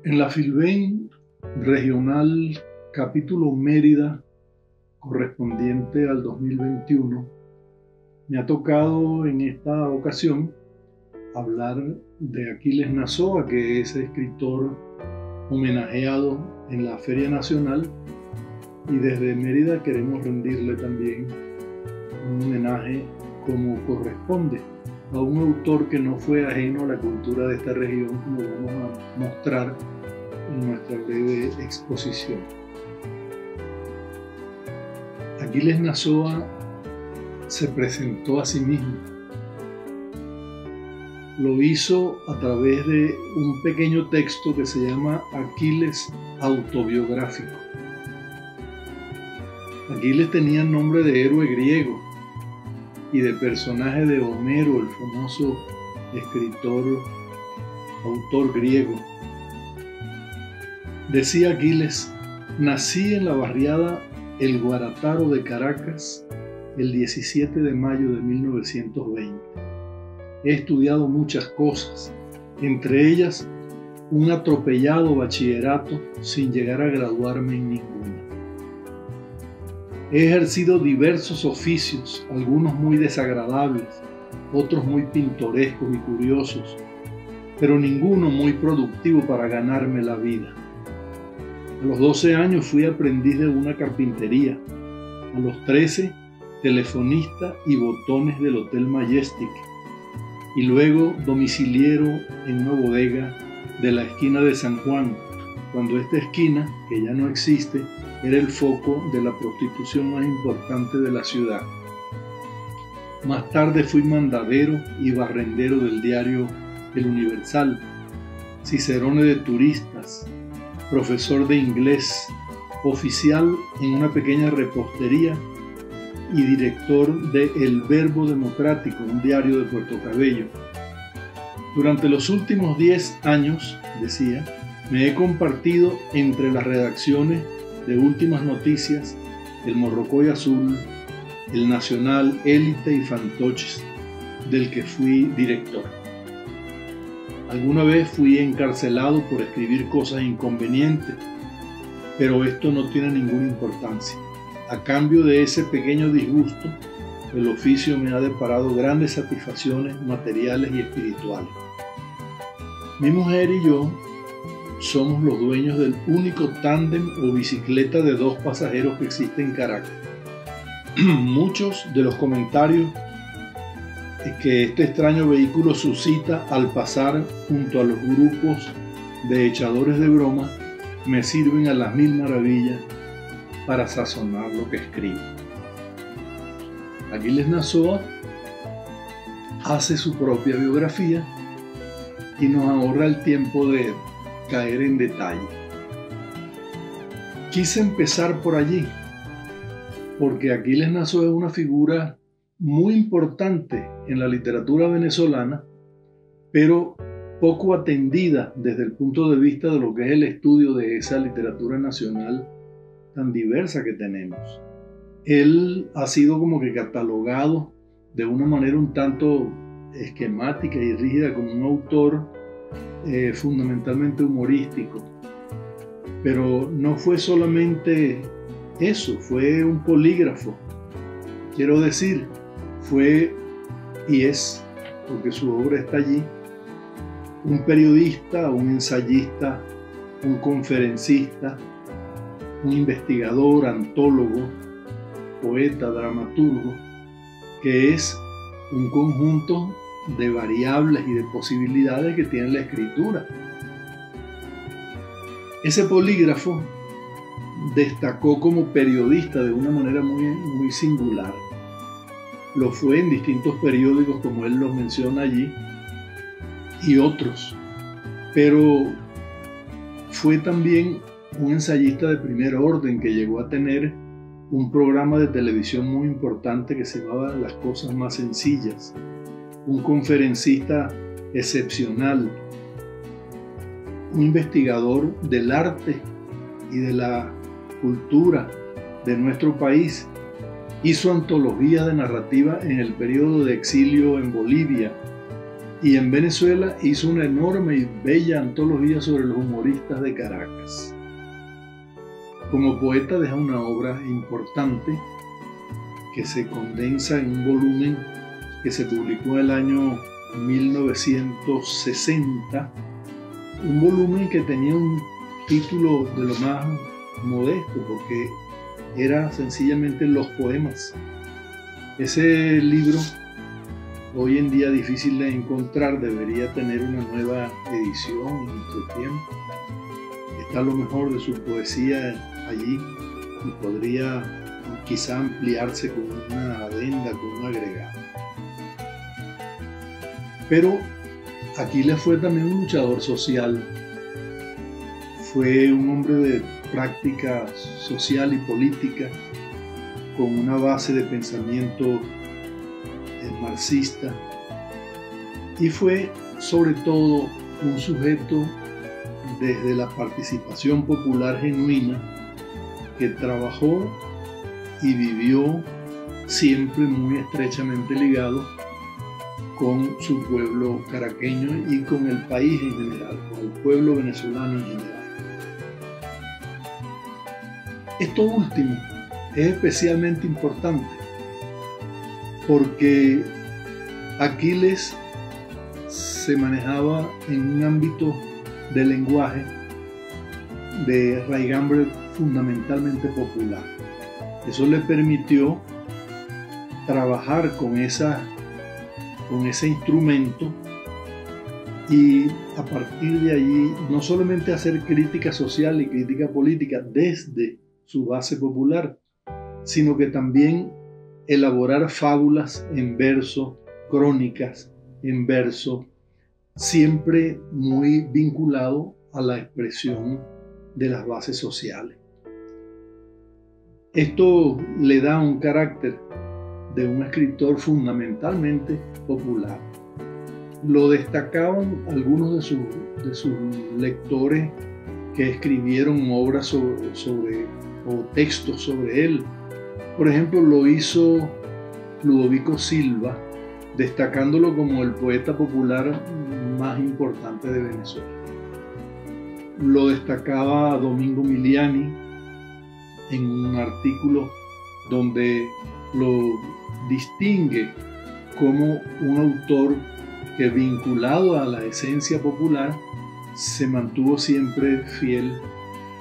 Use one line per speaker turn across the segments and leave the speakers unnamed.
En la Filben regional capítulo Mérida, correspondiente al 2021, me ha tocado en esta ocasión hablar de Aquiles Nazoa, que es escritor homenajeado en la Feria Nacional, y desde Mérida queremos rendirle también un homenaje como corresponde a un autor que no fue ajeno a la cultura de esta región, como vamos a mostrar en nuestra breve exposición. Aquiles Nazoa se presentó a sí mismo. Lo hizo a través de un pequeño texto que se llama Aquiles autobiográfico. Aquiles tenía el nombre de héroe griego y de personaje de Homero, el famoso escritor, autor griego. Decía Aquiles: nací en la barriada El Guarataro de Caracas el 17 de mayo de 1920. He estudiado muchas cosas, entre ellas un atropellado bachillerato sin llegar a graduarme en ninguna. He ejercido diversos oficios, algunos muy desagradables, otros muy pintorescos y curiosos, pero ninguno muy productivo para ganarme la vida. A los 12 años fui aprendiz de una carpintería. A los 13, telefonista y botones del Hotel Majestic. Y luego domiciliero en una bodega de la esquina de San Juan, cuando esta esquina, que ya no existe, era el foco de la prostitución más importante de la ciudad. Más tarde fui mandadero y barrendero del diario El Universal, cicerone de turistas, profesor de inglés, oficial en una pequeña repostería y director de El Verbo Democrático, un diario de Puerto Cabello. Durante los últimos 10 años, decía, me he compartido entre las redacciones de Últimas Noticias, El Morrocoy Azul, El Nacional, Élite y Fantoches, del que fui director. Alguna vez fui encarcelado por escribir cosas inconvenientes, pero esto no tiene ninguna importancia. A cambio de ese pequeño disgusto, el oficio me ha deparado grandes satisfacciones materiales y espirituales. Mi mujer y yo somos los dueños del único tándem o bicicleta de 2 pasajeros que existe en Caracas. Muchos de los comentarios que este extraño vehículo suscita al pasar junto a los grupos de echadores de broma me sirven a las mil maravillas para sazonar lo que escribo. Aquiles Nazoa hace su propia biografía y nos ahorra el tiempo de caer en detalle. Quise empezar por allí, porque Aquiles Nazoa es una figura muy importante en la literatura venezolana, pero poco atendida desde el punto de vista de lo que es el estudio de esa literatura nacional tan diversa que tenemos. Él ha sido como que catalogado de una manera un tanto esquemática y rígida como un autor fundamentalmente humorístico, pero no fue solamente eso, fue un polígrafo. Quiero decir, fue y es, porque su obra está allí, un periodista, un ensayista, un conferencista, un investigador, antólogo, poeta, dramaturgo, que es un conjunto de variables y de posibilidades que tiene la escritura. Ese polígrafo destacó como periodista de una manera muy singular. Lo fue en distintos periódicos, como él los menciona allí, y otros, pero fue también un ensayista de primer orden que llegó a tener un programa de televisión muy importante que se llamaba Las Cosas Más Sencillas, un conferencista excepcional, un investigador del arte y de la cultura de nuestro país. Hizo antologías de narrativa en el periodo de exilio en Bolivia y en Venezuela hizo una enorme y bella antología sobre los humoristas de Caracas. Como poeta deja una obra importante que se condensa en un volumen que se publicó en el año 1960, un volumen que tenía un título de lo más modesto porque era sencillamente Los Poemas. Ese libro, hoy en día difícil de encontrar, debería tener una nueva edición en nuestro tiempo. Está lo mejor de su poesía allí y podría quizá ampliarse con una adenda, con un agregado. Pero Aquiles fue también un luchador social, fue un hombre de práctica social y política con una base de pensamiento marxista, y fue sobre todo un sujeto desde la participación popular genuina que trabajó y vivió siempre muy estrechamente ligado con su pueblo caraqueño y con el país en general, con el pueblo venezolano en general. Esto último es especialmente importante porque Aquiles se manejaba en un ámbito de lenguaje de raigambre fundamentalmente popular. Eso le permitió trabajar con ese instrumento y a partir de allí no solamente hacer crítica social y crítica política desde su base popular, sino que también elaborar fábulas en verso, crónicas en verso, siempre muy vinculado a la expresión de las bases sociales. Esto le da un carácter de un escritor fundamentalmente popular. Lo destacaban algunos de sus lectores que escribieron obras o textos sobre él. Por ejemplo, lo hizo Ludovico Silva, destacándolo como el poeta popular más importante de Venezuela. Lo destacaba Domingo Miliani en un artículo donde lo distingue como un autor que, vinculado a la esencia popular, se mantuvo siempre fiel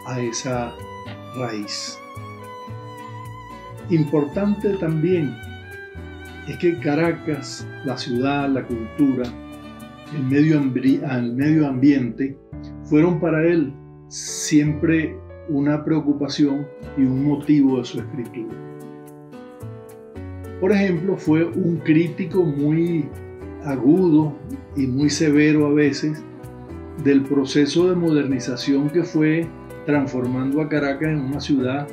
a esa raíz. Importante también es que Caracas, la ciudad, la cultura, el medio ambiente, fueron para él siempre una preocupación y un motivo de su escritura. Por ejemplo, fue un crítico muy agudo y muy severo a veces del proceso de modernización que fue transformando a Caracas en una ciudad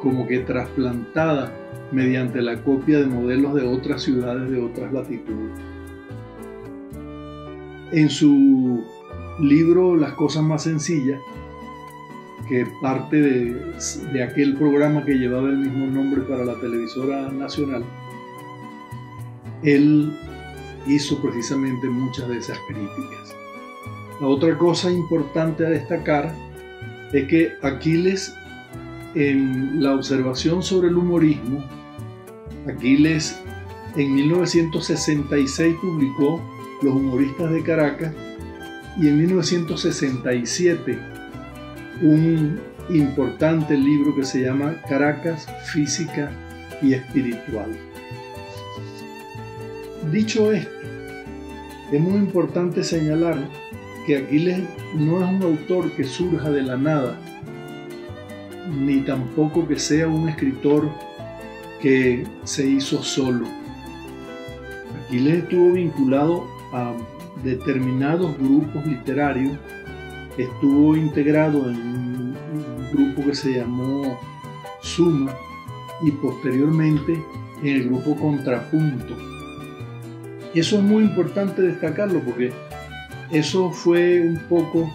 como que trasplantada mediante la copia de modelos de otras ciudades de otras latitudes. En su libro Las cosas más sencillas, que parte de aquel programa que llevaba el mismo nombre para la televisora nacional, él hizo precisamente muchas de esas críticas. La otra cosa importante a destacar es que Aquiles, en la observación sobre el humorismo, Aquiles en 1966 publicó Los humoristas de Caracas y en 1967 un importante libro que se llama Caracas, Física y Espiritual. Dicho esto, es muy importante señalar que Aquiles no es un autor que surja de la nada, ni tampoco que sea un escritor que se hizo solo. Aquiles estuvo vinculado a determinados grupos literarios, estuvo integrado en un grupo que se llamó Suma y posteriormente en el grupo Contrapunto. Eso es muy importante destacarlo porque eso fue un poco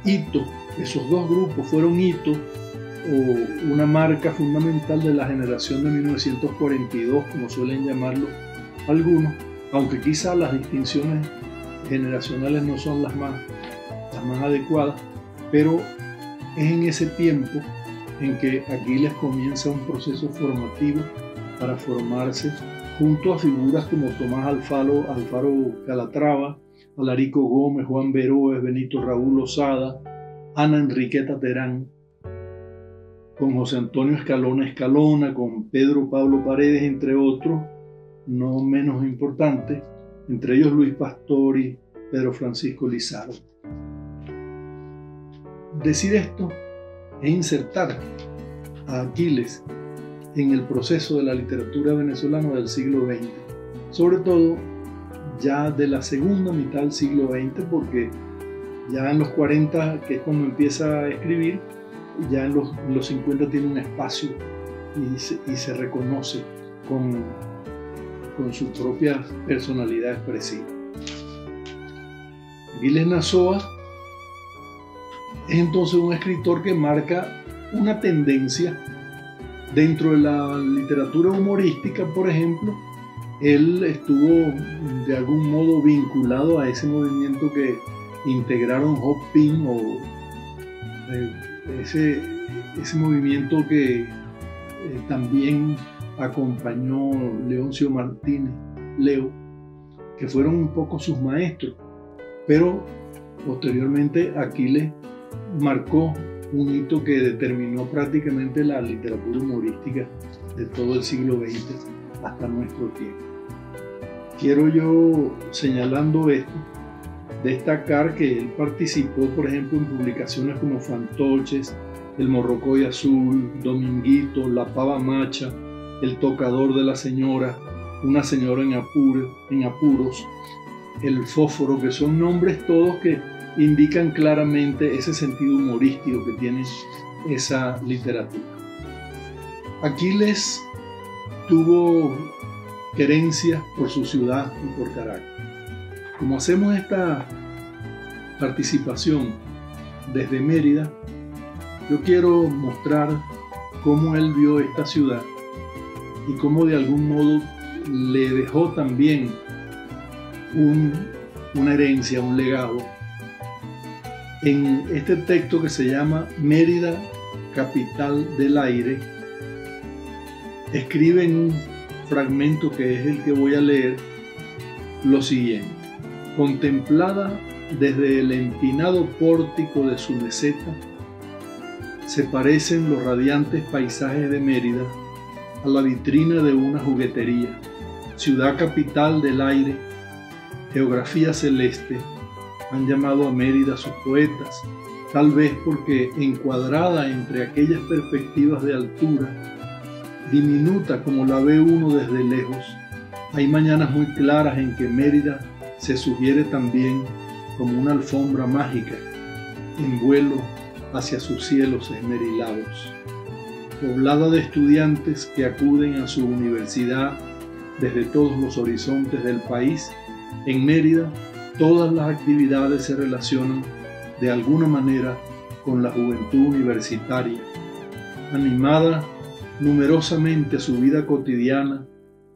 hito. Esos dos grupos fueron hito o una marca fundamental de la generación de 1942, como suelen llamarlo algunos, aunque quizá las distinciones generacionales no son las más adecuadas, pero es en ese tiempo en que Aquiles comienza un proceso formativo para formarse junto a figuras como Tomás Alfaro Calatrava, Alarico Gómez, Juan Veroes, Benito Raúl Lozada, Ana Enriqueta Terán, con José Antonio Escalona, con Pedro Pablo Paredes, entre otros, no menos importantes, entre ellos Luis Pastor y Pedro Francisco Lizardo. Decir esto es insertar a Aquiles en el proceso de la literatura venezolana del siglo XX, sobre todo ya de la segunda mitad del siglo XX, porque ya en los 40, que es cuando empieza a escribir, ya en los 50 tiene un espacio y se reconoce con su propia personalidad expresiva. Aquiles Nazoa es entonces un escritor que marca una tendencia dentro de la literatura humorística. Por ejemplo, él estuvo de algún modo vinculado a ese movimiento que integraron Hot Pink, o ese movimiento que también acompañó Leoncio Martínez, Leo, que fueron un poco sus maestros, pero posteriormente Aquiles marcó un hito que determinó prácticamente la literatura humorística de todo el siglo XX hasta nuestro tiempo. Quiero yo, señalando esto, destacar que él participó, por ejemplo, en publicaciones como Fantoches, El Morrocoy Azul, Dominguito, La Pava Macha, El Tocador de la Señora, Una Señora en Apuros, El Fósforo, que son nombres todos que indican claramente ese sentido humorístico que tiene esa literatura. Aquiles tuvo querencia por su ciudad y por Caracas. Como hacemos esta participación desde Mérida, yo quiero mostrar cómo él vio esta ciudad y cómo de algún modo le dejó también una herencia, un legado, en este texto que se llama Mérida, capital del aire. Escribe en un fragmento que es el que voy a leer lo siguiente: contemplada desde el empinado pórtico de su meseta, se parecen los radiantes paisajes de Mérida a la vitrina de una juguetería, ciudad capital del aire, geografía celeste. Han llamado a Mérida sus poetas, tal vez porque encuadrada entre aquellas perspectivas de altura, diminuta como la ve uno desde lejos, hay mañanas muy claras en que Mérida se sugiere también como una alfombra mágica en vuelo hacia sus cielos esmerilados. Poblada de estudiantes que acuden a su universidad desde todos los horizontes del país, en Mérida todas las actividades se relacionan de alguna manera con la juventud universitaria, animada numerosamente su vida cotidiana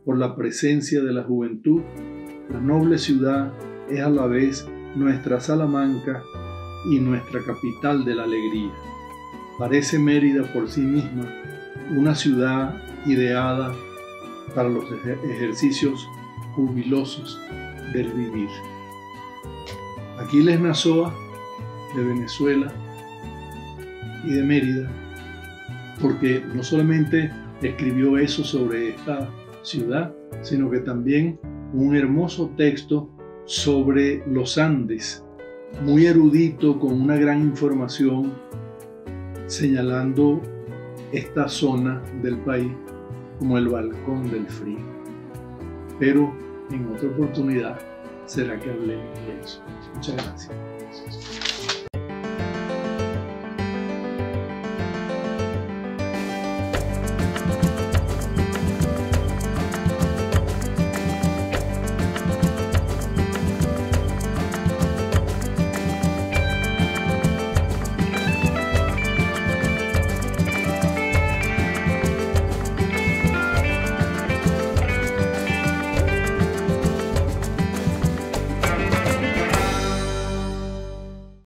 por la presencia de la juventud. La noble ciudad es a la vez nuestra Salamanca y nuestra capital de la alegría. Parece Mérida por sí misma una ciudad ideada para los ejercicios jubilosos del vivir. Aquiles Nazoa, de Venezuela y de Mérida, porque no solamente escribió eso sobre esta ciudad, sino que también un hermoso texto sobre los Andes, muy erudito, con una gran información, señalando esta zona del país como el balcón del frío. Pero en otra oportunidad será que hablemos de eso. Muchas gracias.